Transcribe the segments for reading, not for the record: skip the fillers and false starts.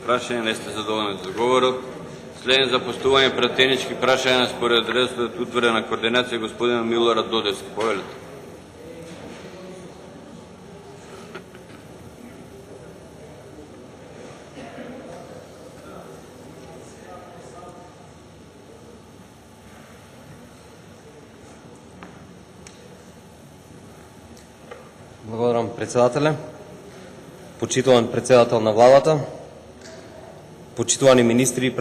прашање, не сте задоволни за говорот. Следен за постување пратенички прашања според редоследот утврден на координација господин Милорад Додевски. Повелете. Благодарам, председателе. Почитуван председател на владата, почитувани министри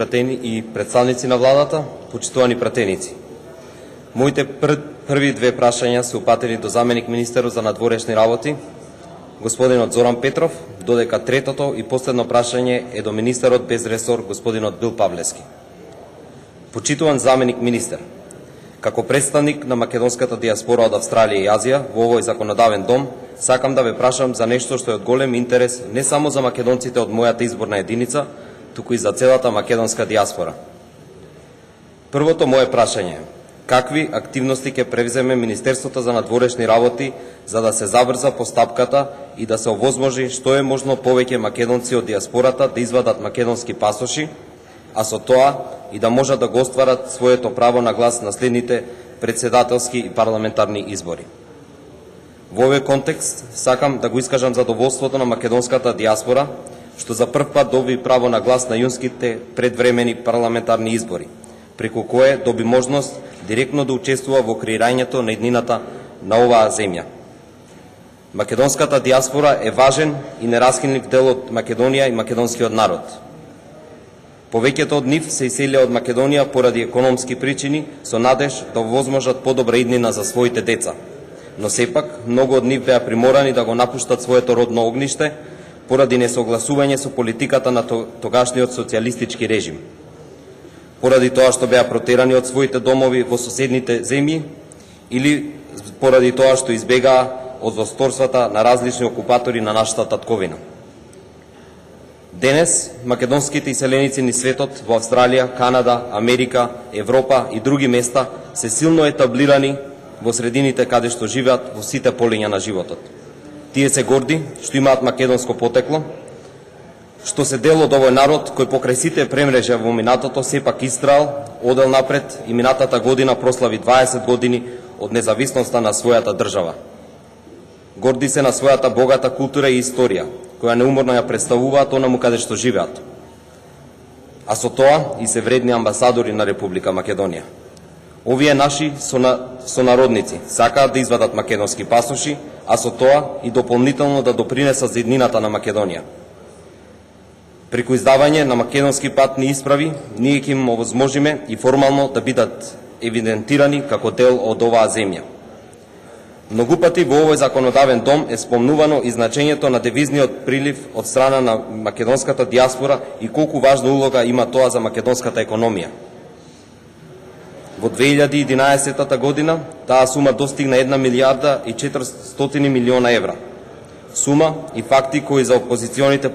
и представници на владата, почитувани пратеници. Моите први две прашања се упатени до заменик министерот за надворешни работи, господинот Зоран Петров, додека третото и последно прашање е до министерот без ресор, господинот Бил Павлевски. Почитуван заменик министер, како представник на македонската диаспора од Австралија и Азија во овој законодавен дом, сакам да ве прашам за нешто што е од голем интерес не само за македонците од мојата изборна единица, туку и за целата македонска диаспора. Првото мое прашање е: какви активности ќе превземе Министерството за надворешни работи за да се забрза постапката и да се овозможи што е можно повеќе македонци од диаспората да извадат македонски пасоши, а со тоа и да можат да го остварат своето право на глас на следните председателски и парламентарни избори. Во овој контекст сакам да го искажам задоволството на македонската диаспора што за прв пат доби право на глас на јунските предвремени парламентарни избори, преку кое доби можност директно да учествува во креирањето на еднината на оваа земја. Македонската диаспора е важен и нераскинлив дел од Македонија и македонскиот народ. Повеќето од нив се иселија од Македонија поради економски причини со надеж да овозможат подобра иднина за своите деца. Но сепак, многу од нив беа приморани да го напуштат своето родно огниште поради несогласување со политиката на тогашниот социјалистички режим. Поради тоа што беа протерани од своите домови во соседните земји или поради тоа што избегаа од восторствата на различни окупатори на нашата татковина. Денес, македонските иселеници низ светот во Австралија, Канада, Америка, Европа и други места се силно етаблирани во средините каде што живеат во сите полиња на животот. Тие се горди што имаат македонско потекло, што се дел од овој народ кој покрај сите премрежа во минатото сепак истраал, одел напред и минатата година прослави 20 години од независноста на својата држава. Горди се на својата богата култура и историја, која неуморно ја представуваат онаму каде што живеат. А со тоа и се вредни амбасадори на Република Македонија. Овие наши сонародници сакаат да извадат македонски пасоши, а со тоа и дополнително да допринесат за еднината на Македонија. Преку издавање на македонски патни исправи, ние ќе им овозможиме и формално да бидат евидентирани како дел од оваа земја. Многу пати во овој законодавен дом е спомнувано и значењето на девизниот прилив од страна на македонската диаспора и колку важна улога има тоа за македонската економија. Во 2011 година таа сума достигна 1 милијарда и 400 милиона евра. Сума и факти кои опозиционите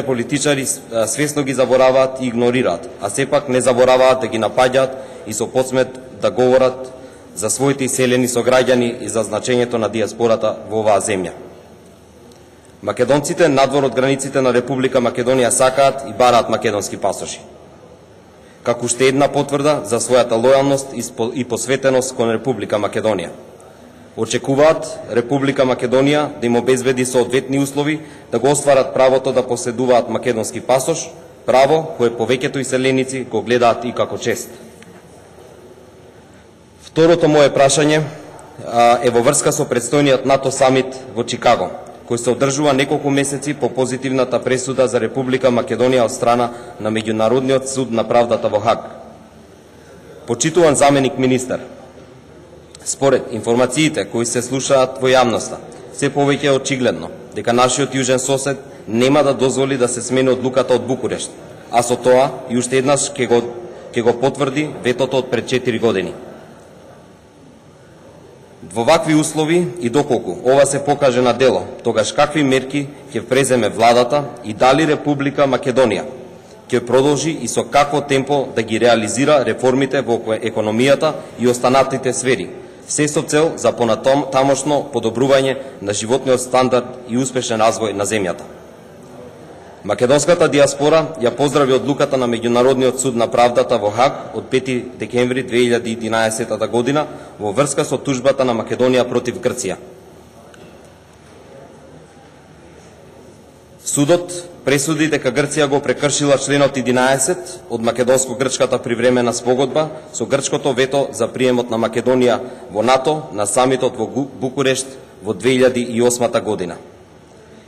политичари свесно ги забораваат и игнорираат, а сепак не забораваат да ги напаѓаат и со подсмет да говорат за своите иселени сограѓани и за значењето на диаспората во оваа земја. Македонците надвор од границите на Република Македонија сакаат и бараат македонски пасоши. Како уште една потврда за својата лојалност и посветеност кон Република Македонија. Очекуваат Република Македонија да им обезбеди соодветни услови да го остварат правото да поседуваат македонски пасош, право кое повеќето иселеници го гледаат и како чест. Второто мое прашање е во врска со предстојниот НАТО самит во Чикаго, кој се одржува неколку месеци по позитивната пресуда за Република Македонија од страна на Меѓународниот суд на правдата во Хаг. Почитуван заменик министер, според информациите кои се слушаат во јавноста, се повеќе очигледно дека нашиот јужен сосед нема да дозволи да се смени одлуката од Букурешт, а со тоа и уште еднаш ќе го потврди ветото од пред 4 години. Во вакви услови и доколку ова се покаже на дело, тогаш какви мерки ќе преземе владата и дали Република Македонија ќе продолжи и со какво темпо да ги реализира реформите во економијата и останатите сфери, се со цел за понатамошно подобрување на животниот стандард и успешен развој на земјата. Македонската диаспора ја поздрави одлуката на Меѓународниот суд на правдата во Хаг од 5 декември 2011 година во врска со тужбата на Македонија против Грција. Судот пресуди дека Грција го прекршила членот 11 од Македонско-грчката привремена спогодба со грчкото вето за приемот на Македонија во НАТО на самитот во Букурешт во 2008 година.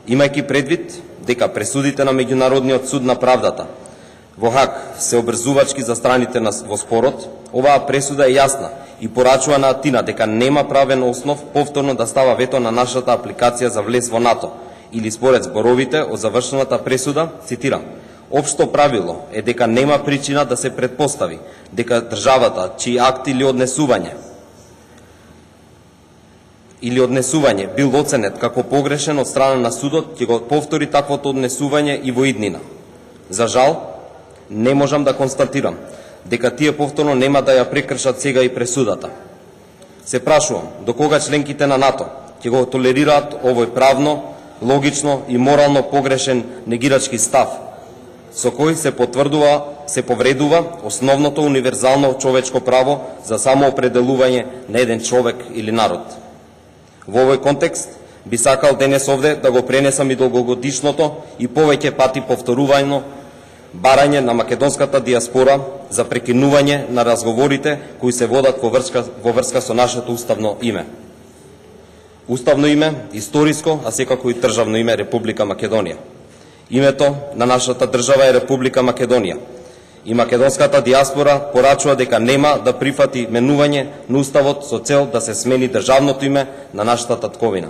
Имајќи предвид дека пресудите на Меѓународниот суд на правдата во Хаг се обрзувачки за страните во спорот, оваа пресуда е јасна и порачува на Атина дека нема правен основ повторно да става вето на нашата апликација за влез во НАТО, или според зборовите од завршената пресуда, цитирам: "Општо правило е дека нема причина да се претпостави дека државата чии акт или однесување бил оценет како погрешен од страна на судот, ќе го повтори таквото однесување и во иднина. За жал, не можам да констатирам дека тие повторно нема да ја прекршат сега и пресудата. Се прашувам до кога членките на НАТО ќе го толерираат овој правно, логично и морално погрешен негирачки став, со кој се повредува основното универзално човечко право за самоопределување на еден човек или народ. Во овој контекст би сакал денес овде да го пренесам и долгогодишното и повеќе пати повторување барање на македонската диаспора за прекинување на разговорите кои се водат во врска со нашето уставно име. Уставно име, историско, а секако и државно име Република Македонија. Името на нашата држава е Република Македонија. И македонската диаспора порачува дека нема да прифати менување на уставот со цел да се смени државното име на нашата татковина.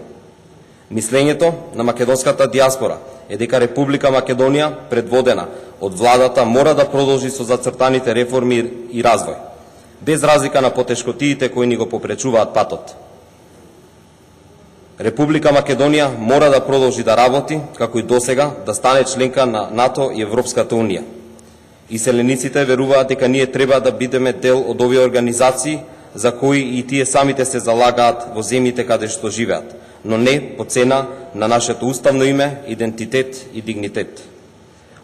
Мислењето на македонската диаспора е дека Република Македонија, предводена од владата, мора да продолжи со зацртаните реформи и развој, без разлика на потешкотиите кои ни го попречуваат патот. Република Македонија мора да продолжи да работи, како и досега, да стане членка на НАТО и Европската Унија. Иселениците веруваат дека ние треба да бидеме дел од овие организации за кои и тие самите се залагаат во земјите каде што живеат, но не по цена на нашето уставно име, идентитет и дигнитет.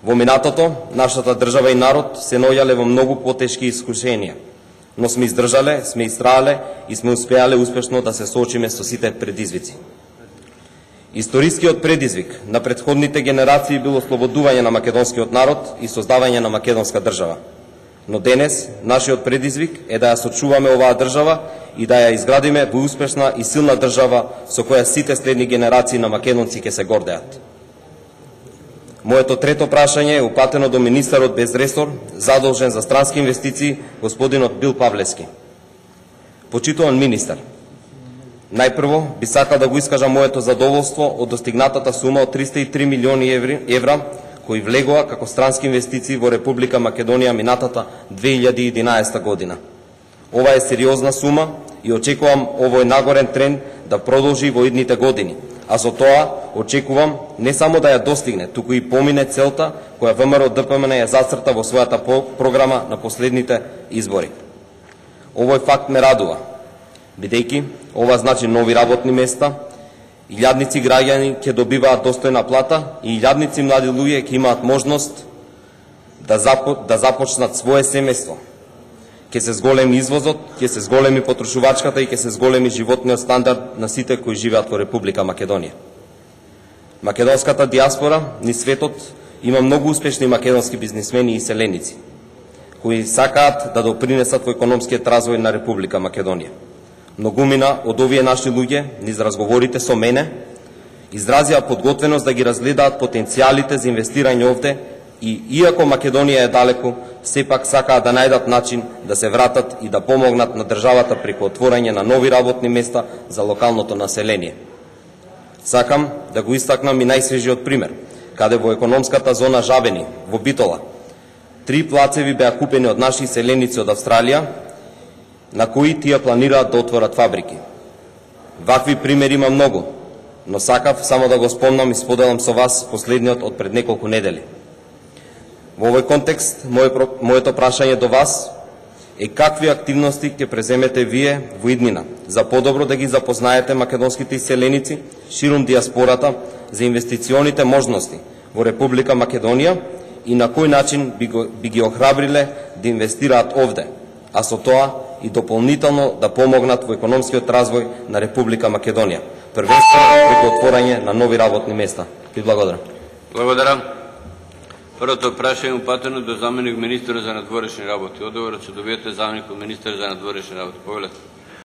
Во минатото, нашата држава и народ се наоѓале во многу потешки искушенија, но сме издржале, сме истраале и сме успеале успешно да се соочиме со сите предизвици. Историскиот предизвик на претходните генерации бил ослободување на македонскиот народ и создавање на македонска држава. Но денес, нашиот предизвик е да ја сочуваме оваа држава и да ја изградиме во успешна и силна држава со која сите следни генерации на македонци ќе се гордеат. Моето трето прашање е упатено до министерот без ресор, задолжен за странски инвестиции, господинот Бил Павлевски. Почитуван министер, најпрво би сакал да го искажам моето задоволство од достигнатата сума од 303 милиони евра, кои влегоа како странски инвестиции во Република Македонија минатата 2011 година. Ова е сериозна сума и очекувам овој нагорен тренд да продолжи во идните години, а со тоа очекувам не само да ја достигне, туку и помине целта која ВМРО ДПМН ја зацрта во својата програма на последните избори. Овој факт ме радува, бидејќи ова значи нови работни места, илјадници граѓани ќе добиваат достојна плата и илјадници млади луѓе ќе имаат можност да започнат свое семејство. Ќе се зголеми извозот, ќе се зголеми потрошувачката и ќе се зголеми животниот стандард на сите кои живеат во Република Македонија. Македонската диаспора низ светот има многу успешни македонски бизнисмени и селеници, кои сакаат да допринесат во економскиот развој на Република Македонија. Многумина од овие наши луѓе, низ разговорите со мене, изразија подготвеност да ги разгледаат потенцијалите за инвестирање овде и, иако Македонија е далеку, сепак сакаат да најдат начин да се вратат и да помогнат на државата преку отворање на нови работни места за локалното население. Сакам да го истакнам и најсвежиот пример, каде во економската зона Жабени, во Битола, 3 плацеви беа купени од наши селеници од Австралија, на кои тие планираат да отворат фабрики. Вакви примери има многу, но сакав само да го спомнам и споделам со вас последниот од пред неколку недели. Во овој контекст, моето прашање до вас е какви активности ќе преземете вие во иднина за подобро да ги запознаете македонските иселеници ширум диаспората за инвестиционите можности во Република Македонија и на кој начин би ги охрабриле да инвестираат овде, а со тоа и дополнително да помогнат во економскиот развој на Република Македонија, првенствено преку отворање на нови работни места. Ви благодарам. Благодарам. Првото прашање упатено до заменик министер за надворешни работи. Одговорот ќе добиете заменикот министер за надворешни работи. Повелете.